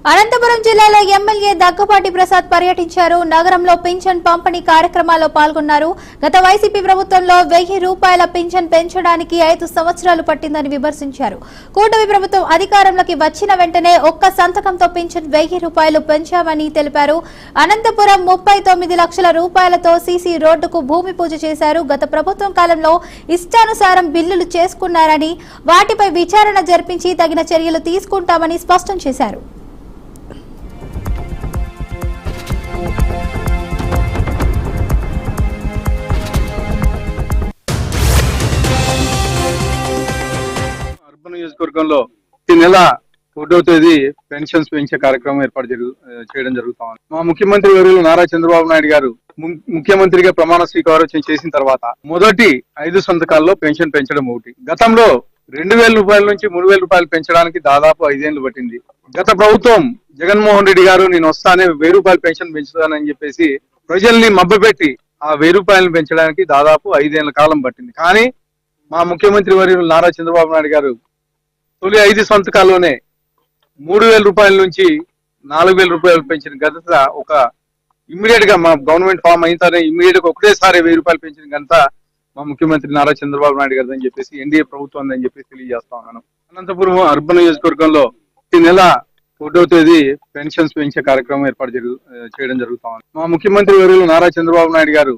అనంతపురం జిల్లాలో ఎమ్మెల్యే దగ్గుపాటి ప్రసాద్ పర్యటించారు. నగరంలో పింఛన్ పంపిణీ కార్యక్రమాల్లో పాల్గొన్నారు. గత వైసీపీ ప్రభుత్వంలో 1000 రూపాయల పింఛన్ పెంచడానికి 5 సంవత్సరాలు పట్టిందని విమర్శించారు. కూటమి ప్రభుత్వం అధికారంలోకి వచ్చిన వెంటనే ఒక్క సంతకంతో పింఛన్ 1000 రూపాయలు పెంచామని తెలిపారు. అనంతపురం 39 లక్షల రూపాయలతో సీసీ రోడ్డుకు భూమి పూజ చేశారు. గత ప్రభుత్వం కాలంలో ఇష్టానుసారం బిల్లులు చేసుకున్నారని, వాటిపై విచారణ జరిపించి తగిన చర్యలు తీసుకుంటామని స్పష్టం చేశారు. నియోజకవర్గంలో ఈ నెల 1వ తేదీ పెన్షన్స్ పెంచే కార్యక్రమం ఏర్పాటు చేయడం జరుగుతుంది. మా ముఖ్యమంత్రి వర్యులు నారా చంద్రబాబు నాయుడు గారు ముఖ్యమంత్రిగా ప్రమాణ స్వీకారం చేసిన తర్వాత మొదటి 5 సంతకాల్లో పెన్షన్ పెంచడం ఒకటి. గతంలో 2000 రూపాయల నుంచి 3000 రూపాయలు పెంచడానికి దాదాపు 5 ఏళ్లు పట్టింది. గత ప్రభుత్వం జగన్మోహన్ రెడ్డి గారు నేను వస్తానే 1000 రూపాయలు పెన్షన్ పెంచుతానని చెప్పేసి ప్రజల్ని మభ్యపెట్టి ఆ 1000 రూపాయలు పెంచడానికి దాదాపు 5 ఏళ్ల కాలం పట్టింది. కానీ మా ముఖ్యమంత్రి వర్యులు నారా చంద్రబాబు నాయుడు గారు తొలి 5 సంతకాల్లోనే 3000 రూపాయల నుంచి 4000 రూపాయలు పెంచిన ఘనత ఒక ఇమ్మీడియట్ గా మా గవర్నమెంట్ ఫామ్ అయిన ఇమ్మీడియట్ గా ఒకటేసారి 1000 రూపాయలు పెంచిన ఘనత మా ముఖ్యమంత్రి నారా చంద్రబాబు నాయుడు గారు అని చెప్పేసి ఎన్డీఏ ప్రభుత్వం అని చెప్పేసి తెలియజేస్తా ఉన్నాను. అనంతపురం అర్బన్ నియోజకవర్గంలో ఈ నెల 1వ తేదీ పెన్షన్స్ పెంచే కార్యక్రమం ఏర్పాటు చేయడం జరుగుతుంది. మా ముఖ్యమంత్రి వర్యులు నారా చంద్రబాబు నాయుడు గారు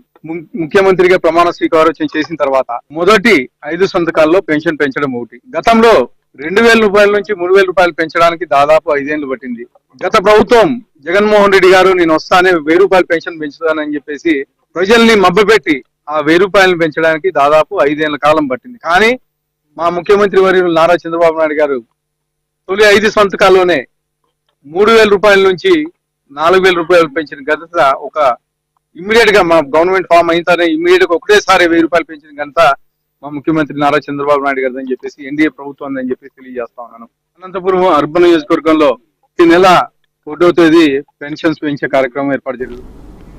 ముఖ్యమంత్రిగా ప్రమాణ స్వీకారం చేసిన తర్వాత మొదటి 5 సంతకాల్లో పెన్షన్ పెంచడం ఒకటి. గతంలో 2000 రూపాయల నుంచి 3000 రూపాయలు పెంచడానికి దాదాపు 5 ఏళ్లు పట్టింది. గత ప్రభుత్వం జగన్మోహన్ రెడ్డి గారు నేను వస్తానే 1000 రూపాయలు పెన్షన్ పెంచుతానని చెప్పేసి ప్రజల్ని మభ్యపెట్టి ఆ 1000 రూపాయలను పెంచడానికి దాదాపు 5 ఏళ్ల కాలం పట్టింది. కానీ మా ముఖ్యమంత్రి వర్యులు నారా చంద్రబాబు నాయుడు గారు తొలి 5 సంతకాల్లోనే 3000 రూపాయల నుంచి 4000 రూపాయలు పెంచిన ఘనత ఒక ఇమ్మీడియట్ గా మా గవర్నమెంట్ ఫామ్ అయిన ఇమ్మీడియట్ గా ఒకటేసారి 1000 రూపాయలు పెంచిన ఘనత మా ముఖ్యమంత్రి నారా చంద్రబాబు నాయుడు గారు అని చెప్పేసి ఎన్డీఏ ప్రభుత్వం అని చెప్పేసి తెలియజేస్తా ఉన్నాను. అనంతపురం అర్బన్ నియోజకవర్గంలో ఈ నెల 1వ తేదీ పెన్షన్స్ పెంచే కార్యక్రమం ఏర్పాటు జరుగుతుంది.